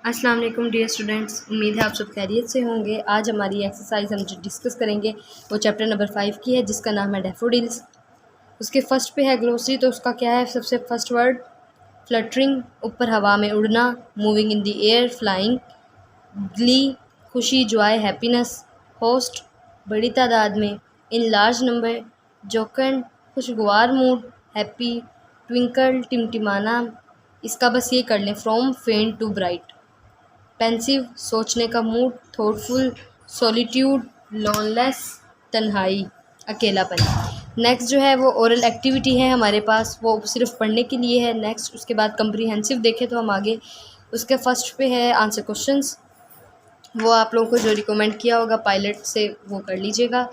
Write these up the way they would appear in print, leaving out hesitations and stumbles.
अस्सलाम वालेकुम dear students, उम्मीद है आप सब खैरियत से होंगे। आज हमारी एक्सरसाइज हम जो डिस्कस करेंगे वो चैप्टर नंबर 5 की है, जिसका नाम है डैफोडिल्स। उसके फर्स्ट पे है ग्लोसरी। तो उसका क्या है? सबसे फर्स्ट वर्ड फ्लटरिंग, ऊपर हवा में उड़ना, moving in the air, flying, glee खुशी, जॉय, हैप्पीनेस, होस्ट बड़ी तादाद में, इन लार्ज नंबर, जोकन खुशगवार मूड, हैप्पी, ट्विंकल टिमटिमाना। इसका बस ये कर लें, फ्रॉम फेंट टू ब्राइट। पेंसिव सोचने का मूड, थॉटफुल, सॉलिट्यूड लॉनलेस, तन्हाई अकेलापन। नेक्स्ट जो है वो ओरल एक्टिविटी है हमारे पास, वो सिर्फ पढ़ने के लिए है। नेक्स्ट उसके बाद कंप्रीहेंसिव देखें तो हम आगे उसके फर्स्ट पे है आंसर क्वेश्चंस, वो आप लोगों को जो रिकमेंड किया होगा पायलट से वो कर लीजिएगा।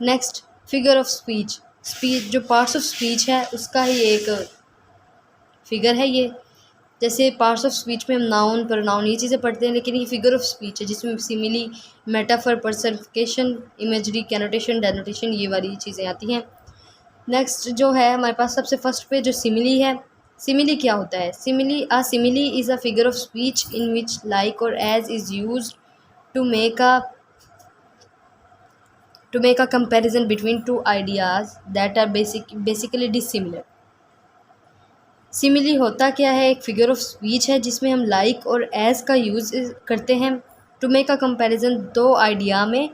Next figure of speech, speech जो पार्ट्स ऑफ स्पीच है उसका ही एक फिगर है ये। जैसे पार्ट्स ऑफ स्पीच में हम नाउन प्रोनाउन ये चीज़ें पढ़ते हैं, लेकिन ये फिगर ऑफ स्पीच है जिसमें सिमिली, मेटाफर, पर्सनिफिकेशन, इमेजरी, कैनोटेशन, डेनोटेशन ये वाली चीज़ें आती हैं। नेक्स्ट जो है हमारे पास सबसे फर्स्ट पे जो सिमिली है, सिमिली क्या होता है? Simile is a figure of speech in which like or as is used to make a comparison between two ideas that are basically dissimilar। Simile होता क्या है? एक फिगर ऑफ स्पीच है जिसमें हम लाइक और एज का use करते हैं टू मेक अ कंपैरिजन, दो आइडिया में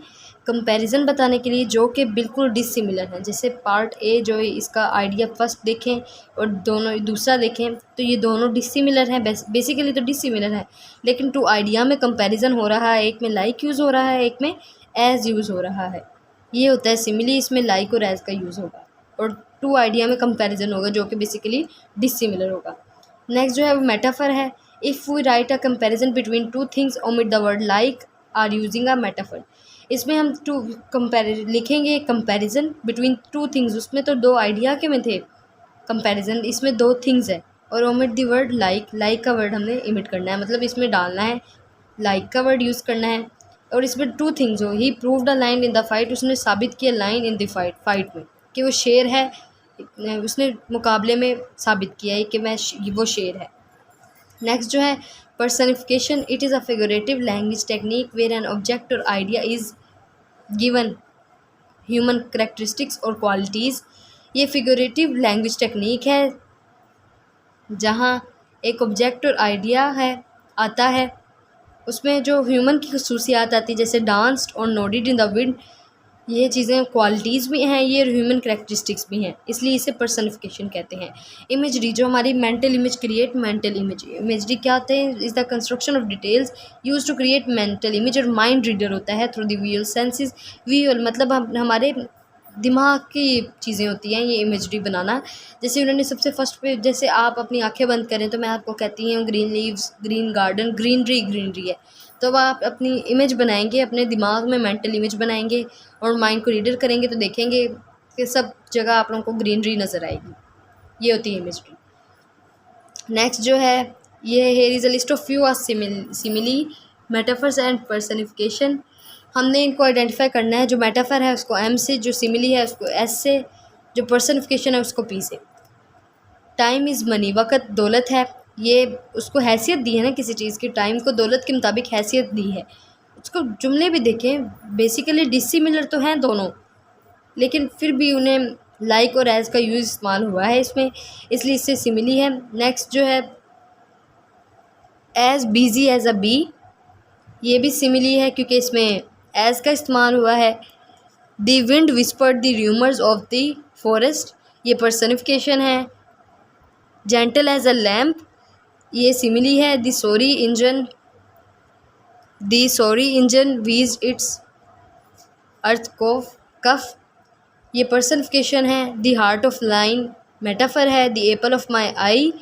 कंपैरिजन बताने के लिए जो कि बिल्कुल डिसिमिलर हैं। जैसे पार्ट ए जो है इसका आइडिया फर्स्ट देखें और दोनों दूसरा देखें तो ये दोनों डिसिमिलर हैं, बेसिकली तो डिसिमिलर है, लेकिन टू आइडिया में कंपैरिजन हो रहा है, एक में लाइक यूज़ हो रहा है, एक में एज यूज़ हो रहा है। ये होता है सिमिली, इसमें लाइक और एज का यूज़ होगा और टू आइडिया में कंपैरिजन होगा जो कि बेसिकली डिसिमिलर होगा। नेक्स्ट जो है वो मेटाफर है। If we write a comparison between two things omit the word like are using a metaphor. इसमें हम लिखेंगे कंपैरिजन बिटवीन टू थिंग्स, उसमें तो दो आइडिया के में थे कंपैरिजन, इसमें दो थिंग्स है और omit the word like, like का वर्ड हमने इमिट करना है, मतलब इसमें डालना है, लाइक का वर्ड यूज़ करना है। और इसमें टू थिंग्स हो, he proved a line in the fight, उसने साबित किया लाइन इन द फाइट में कि वो शेर है, उसने मुकाबले में साबित किया है कि वो शेर है। नेक्स्ट जो है personification, it is a figurative language technique where an object or idea is given human characteristics और क्वालिटीज़। ये फिगरेटिव लैंग्वेज टेक्निक है जहाँ एक ऑब्जेक्ट और आइडिया है आता है, उसमें जो ह्यूमन की खसूसियात आती है, जैसे डांस्ड और नोडिड इन द विंड, ये चीज़ें क्वालिटीज़ भी हैं, ये ह्यूमन करेक्टरिस्टिक्स भी हैं, इसलिए इसे पर्सनिफिकेशन कहते हैं। इमेजरी जो हमारी mental image create, mental imagery क्या होते हैं? Is the construction of details use to create mental image, और माइंड रीडर होता है through the visual senses. Visual मतलब हमारे दिमाग की चीज़ें होती हैं ये इमेजरी बनाना। जैसे उन्होंने सबसे फर्स्ट पे, जैसे आप अपनी आंखें बंद करें तो मैं आपको कहती हूँ green leaves, green garden, greenery है, तो अब आप अपनी इमेज बनाएंगे, अपने दिमाग में मेंटल इमेज बनाएंगे और माइंड को रीडर करेंगे तो देखेंगे कि सब जगह आप लोगों को ग्रीनरी नज़र आएगी। ये होती है इमेजरी। नेक्स्ट जो है ये here is a list of few simile metaphors and personification. हमने इनको आइडेंटिफाई करना है, जो मेटाफर है उसको एम से, जो सिमिली है उसको एस से, जो पर्सनिफिकेशन है उसको पी से। टाइम इज़ मनी, वक़्त दौलत है, ये उसको हैसियत दी है ना किसी चीज़ की, टाइम को दौलत के मुताबिक हैसियत दी है। उसको जुमले भी देखें, बेसिकली डिसिमिलर तो हैं दोनों, लेकिन फिर भी उन्हें लाइक और एज़ का यूज़ इस्तेमाल हुआ है इसमें, इसलिए इससे सिमिली है। नेक्स्ट जो है as busy as a bee, ये भी सिमिली है क्योंकि इसमें एज़ का इस्तेमाल हुआ है। The wind whispered the rumours of the forest, ये पर्सनिफिकेशन है। जेंटल एज अ लैम्प, ये सिमिली है। द सॉरी इंजन वीज इट्स अर्थ को कफ, ये पर्सनिफिकेशन है। The heart of line metaphor है। द एपल ऑफ माई आई,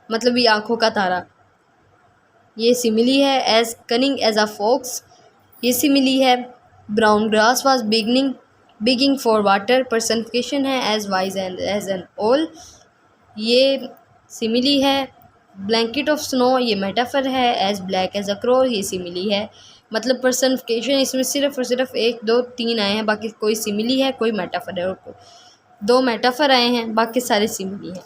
मतलब ये आँखों का तारा, ये सिमिली है। As cunning as a fox, ये सिमिली है। Brown grass was बिगिंग for water, personification है। Age wise and as an owl, ये सिमिली है। ब्लैंकेट ऑफ स्नो, ये मेटाफर है। As black as a crow, ये सिमिली है। मतलब पर्सनिफिकेशन इसमें सिर्फ और सिर्फ 1 2 3 आए हैं, बाकी कोई सिमिली है कोई मेटाफर है, और 2 मेटाफर आए हैं, बाकी सारे सिमिली हैं।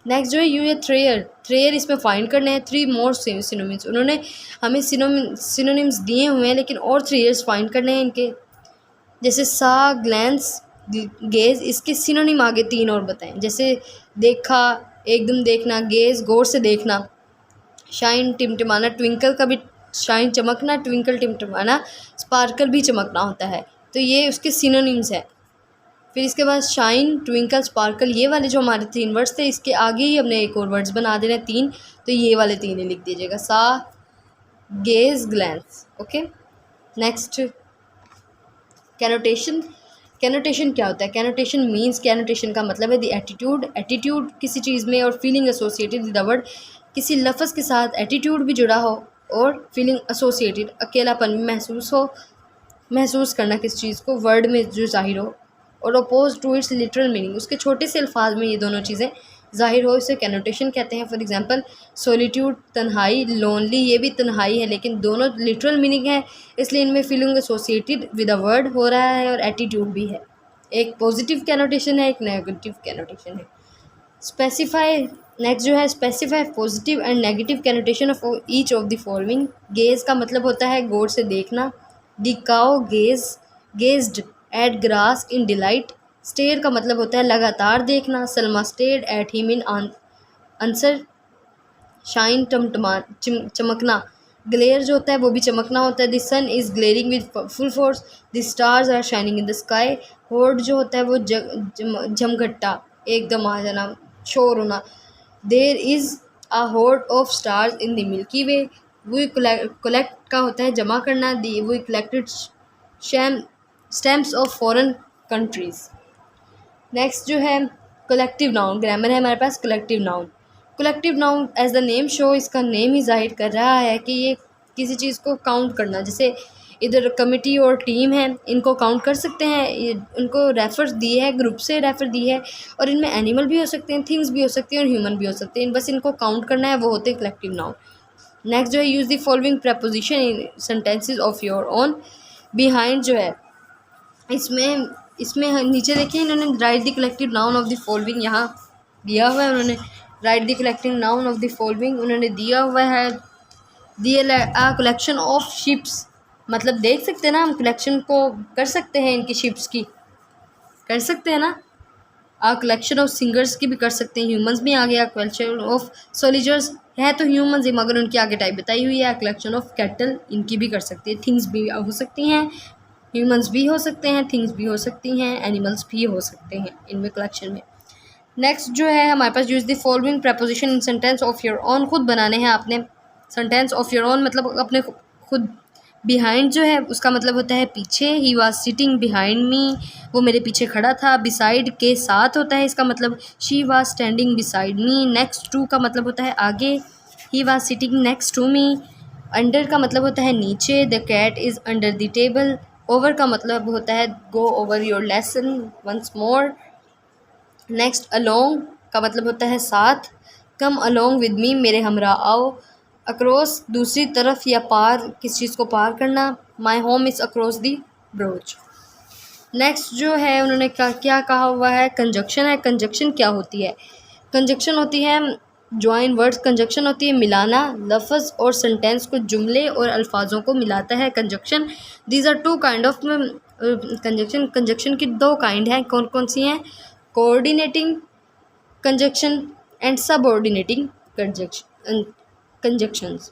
नेक्स्ट जो है यू है थ्रेयर। थ्रेयर इसमें फाइंड करने हैं 3 मोर सिनोनिम्स। उन्होंने हमें सिनोनिम्स दिए हुए हैं लेकिन और 3 ईयर्स फाइंड करने हैं इनके। जैसे सा, ग्लैंस, गेज, इसके सिनोनिम आगे 3 और बताएं। जैसे देखा, एकदम देखना, गेज गौर से देखना, शाइन टिमटिमाना, ट्विंकल का भी शाइन चमकना, ट्विंकल टिमटिमाना, स्पार्कल भी चमकना होता है। तो ये उसके सिनोनिम्स है। फिर इसके बाद शाइन, ट्विंकल, स्पार्कल, ये वाले जो हमारे 3 वर्ड्स थे इसके आगे ही हमने एक और वर्ड्स बना देने 3। तो ये वाले 3 ही लिख दीजिएगा, सा, गेज, ग्लैंस। ओके। नेक्स्ट कैनोटेशन। कैनोटेशन क्या होता है? कैनोटेशन मीन्स, कैनोटेशन का मतलब है द एटीट्यूड। एटीट्यूड किसी चीज़ में और feeling associated with the word, किसी लफ्ज़ के साथ एटीट्यूड भी जुड़ा हो और फीलिंग एसोसिएटेड, अकेलापन भी महसूस हो, महसूस करना किस चीज़ को, वर्ड में जो ज़ाहिर हो, और oppose to its literal meaning, उसके छोटे से अल्फाज में ये दोनों चीज़ें ज़ाहिर हो, इसे कैनोटेशन कहते हैं। फॉर एग्जांपल सॉलिट्यूड तन्हाई, लोनली ये भी तन्हाई है लेकिन दोनों लिटरल मीनिंग है, इसलिए इनमें feeling associated with a word हो रहा है और एटीट्यूड भी है। एक पॉजिटिव कैनोटेशन है, एक नेगेटिव कैनोटेशन है। स्पेसिफाई। नेक्स्ट जो है specify positive and negative connotation of each of the following. Gaze का मतलब होता है गौर से देखना। The cow gaze gazed at grass in delight. Stare का मतलब होता है लगातार देखना। Salma stared at him in answer. Shine चमकना। ग्लेयर जो होता है वो भी चमकना होता है। The sun is glaring with full force. The stars are shining in the sky. Horde जो होता है वो झमघट्टा, एकदम आ जाना, शोर होना। There is a horde of stars in the Milky Way. We collect का होता है जमा करना। The we collected stamps of foreign countries. Next जो है कलेक्टिव नाउन। ग्रामर है हमारे पास collective noun. Collective noun as the name show, इसका नेम ही जाहिर कर रहा है कि ये किसी चीज़ को काउंट करना। जैसे इधर कमिटी और टीम है, इनको काउंट कर सकते हैं, ये उनको रेफर दिए है, ग्रुप से रेफर दी है, और इनमें एनिमल भी हो सकते हैं, थिंग्स भी हो सकते हैं और ह्यूमन भी हो सकते हैं। बस इनको काउंट करना है, वो होते हैं कलेक्टिव नाउन। नेक्स्ट जो है use the following preposition in sentences of your own. Behind जो है इसमें इसमें नीचे देखिए इन्होंने right the collective noun of the following यहाँ दिया हुआ है। उन्होंने right the collective noun of the following उन्होंने दिया हुआ है। दिया कलेक्शन ऑफ शिप्स, मतलब देख सकते हैं ना, हम कलेक्शन को कर सकते हैं, इनकी शिप्स की कर सकते हैं ना। कलेक्शन ऑफ सिंगर्स की भी कर सकते हैं, ह्यूमंस भी आ गया। कलेक्शन ऑफ सोल्जर्स है तो ह्यूमंस ही, मगर उनकी आगे टाइप बताई हुई है। कलेक्शन ऑफ कैटल, इनकी भी कर सकती है। थिंग्स भी हो सकती हैं, ह्यूमंस भी हो सकते हैं, थिंग्स भी हो सकती हैं, एनिमल्स भी हो सकते हैं इनमें कलेक्शन में। नेक्स्ट जो है हमारे पास use the following preposition in sentence of your own. खुद बनाने हैं आपने सेंटेंस ऑफ योर ओन, मतलब अपने खुद। बिहाइंड जो है उसका मतलब होता है पीछे। ही वॉज सिटिंग बिहाइंड मी, वो मेरे पीछे खड़ा था। बिसाइड के साथ होता है, इसका मतलब she was standing beside me. Next to का मतलब होता है आगे। He was sitting next to me. Under का मतलब होता है नीचे। The cat is under the table. Over का मतलब होता है go over your lesson once more. Next along का मतलब होता है साथ। कम अलोंग विद मी, मेरे हमरा आओ। अक्रॉस दूसरी तरफ या पार, किस चीज़ को पार करना। My home is across the broach. Next जो है उन्होंने क्या कहा हुआ है, कंजक्शन है। कंजक्शन क्या होती है? कंजक्शन होती है ज्वाइन वर्ड्स। कंजक्शन होती है मिलाना, लफ्ज़ और सेंटेंस को, जुमले और अल्फाजों को मिलाता है conjunction. These are 2 kind of conjunction. Conjunction की 2 काइंड हैं, कौन कौन सी हैं? Coordinating conjunction and subordinating conjunctions.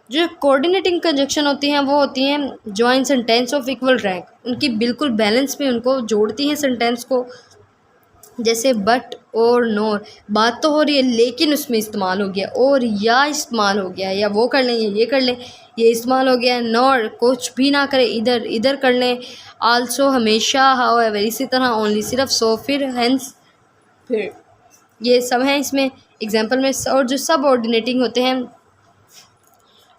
जो कोऑर्डिनेटिंग कंजक्शन होती हैं वो होती हैं join sentence of equal rank, उनकी बिल्कुल बैलेंस में उनको जोड़ती हैं सेंटेंस को। जैसे बट और नोर, बात तो हो रही है लेकिन उसमें इस्तेमाल हो गया, और या इस्तेमाल हो गया, या वो कर लें या ये कर लें, ये इस्तेमाल हो गया। नॉर कुछ भी ना करें, इधर इधर कर लें। आल्सो हमेशा, हाउएवर इसी तरह, ओनली सिर्फ, सो फिर, हेंस फिर, ये सब हैं इसमें एग्जाम्पल में। और जो सब ऑर्डिनेटिंग होते हैं,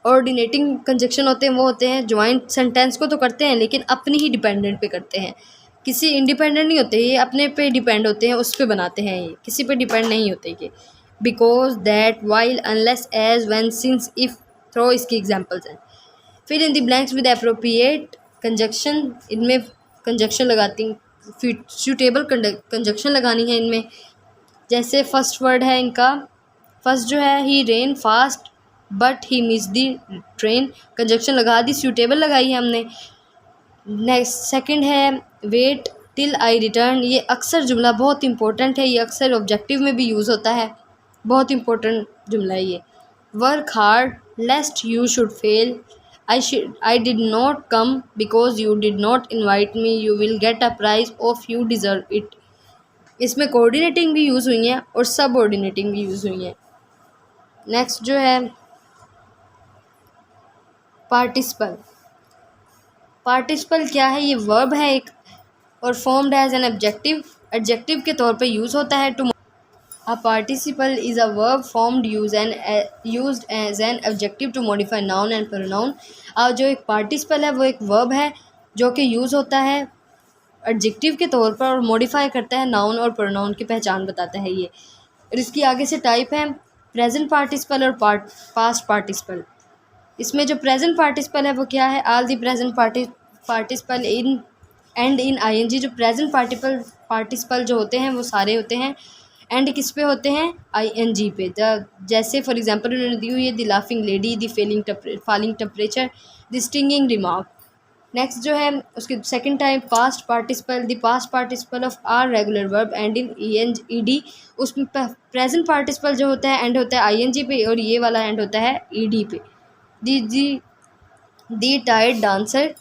ऑर्डिनेटिंग कंजक्शन होते हैं वो होते हैं जॉइंट सेंटेंस को तो करते हैं लेकिन अपनी ही डिपेंडेंट पे करते हैं, किसी इंडिपेंडेंट नहीं होते, ये अपने पे डिपेंड होते हैं, उस पे बनाते हैं, ये किसी पे डिपेंड नहीं होते ये। Because that while unless as when since if though इसकी एग्जांपल्स हैं। फिर in the blanks with appropriate conjunction, इनमें कंजक्शन लगाती सूटेबल कंजक्शन लगानी है इनमें। जैसे फर्स्ट वर्ड है इनका, फर्स्ट जो है he ran fast but he miss the train, conjunction लगा दी, सूटेबल लगाई है हमने। नेक्स्ट सेकंड है वेट टिल आई रिटर्न, ये अक्सर जुमला बहुत इंपॉर्टेंट है, ये अक्सर ऑब्जेक्टिव में भी यूज़ होता है, बहुत इंपॉर्टेंट जुमला है ये। Work hard lest you should fail, I did not come because you did not invite me, you will get a prize of you deserve it. इसमें कोऑर्डिनेटिंग भी यूज़ हुई है और सब ऑर्डिनेटिंग भी यूज़ हुई है। नेक्स्ट जो है पार्टिसिपल, पार्टिसिपल क्या है, ये वर्ब है एक और फॉर्म्ड एज एन एडजेक्टिव के तौर पे यूज़ होता है। To a participle is a verb formed used as an adjective to modify noun and pronoun. जो एक पार्टिसिपल है वो एक वर्ब है जो कि यूज़ होता है एडजेक्टिव के तौर पर और मॉडिफाई करता है नाउन और प्रोनाउन की पहचान बताता है ये। और इसकी आगे से टाइप है प्रेजेंट पार्टिसिपल और पास्ट पार्टिसिपल। इसमें जो प्रेजेंट पार्टिसिपल है वो क्या है, all the present participle in end in ING. जो प्रेजेंट पार्टिसिपल जो होते हैं वो सारे होते हैं एंड किस पे होते हैं, आईएनजी पे। जैसे फॉर एग्जांपल उन्होंने दी हुई है the laughing lady, the falling temperature, the stinging remark. Next जो है उसके second time past participle, the past participle of our regular verb and in ED. उसमें प्रेजेंट पार्टिसिपल जो होता है एंड होता है आईएनजी पे और ये वाला एंड होता है ईडी पे। The tired dancer,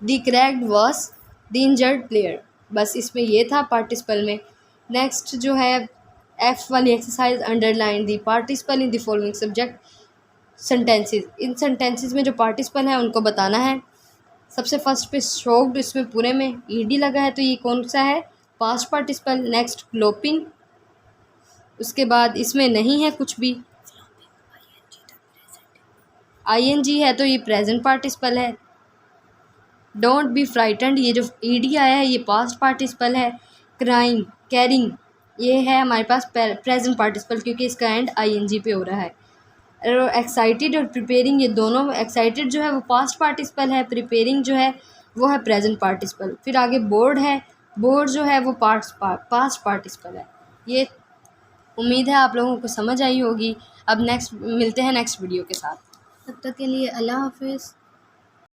the cracked voice, the injured player. बस इसमें ये था पार्टिसिपल में। नेक्स्ट जो है एफ वाली exercise, underline the participle in the following subject sentences. In sentences में जो पार्टिसिपल है उनको बताना है। सबसे फर्स्ट पे शॉक्ड, इसमें पूरे में ईडी लगा है तो ये कौन सा है, पास्ट पार्टिसिपल। नेक्स्ट ग्लोपिंग, उसके बाद इसमें नहीं है कुछ भी, आईएनजी है तो ये प्रेजेंट पार्टिसिपल है। डोंट बी फ्राइटनड, ये जो ईडी आया है ये पास्ट पार्टिसिपल है। क्राइंग कैरिंग, ये है हमारे पास प्रेजेंट पार्टिसिपल क्योंकि इसका एंड आईएनजी पे हो रहा है। और एक्साइटेड और प्रिपेयरिंग, ये दोनों, एक्साइटेड जो है वो पास्ट पार्टिसिपल है, प्रिपेयरिंग जो है वो है प्रेजेंट पार्टिसिपल। फिर आगे बोर्ड है, बोर्ड जो है वो पास्ट पार्टिसिपल है। ये उम्मीद है आप लोगों को समझ आई होगी। अब नेक्स्ट मिलते हैं नेक्स्ट वीडियो के साथ, तब तक के लिए अल्लाह हाफिज़।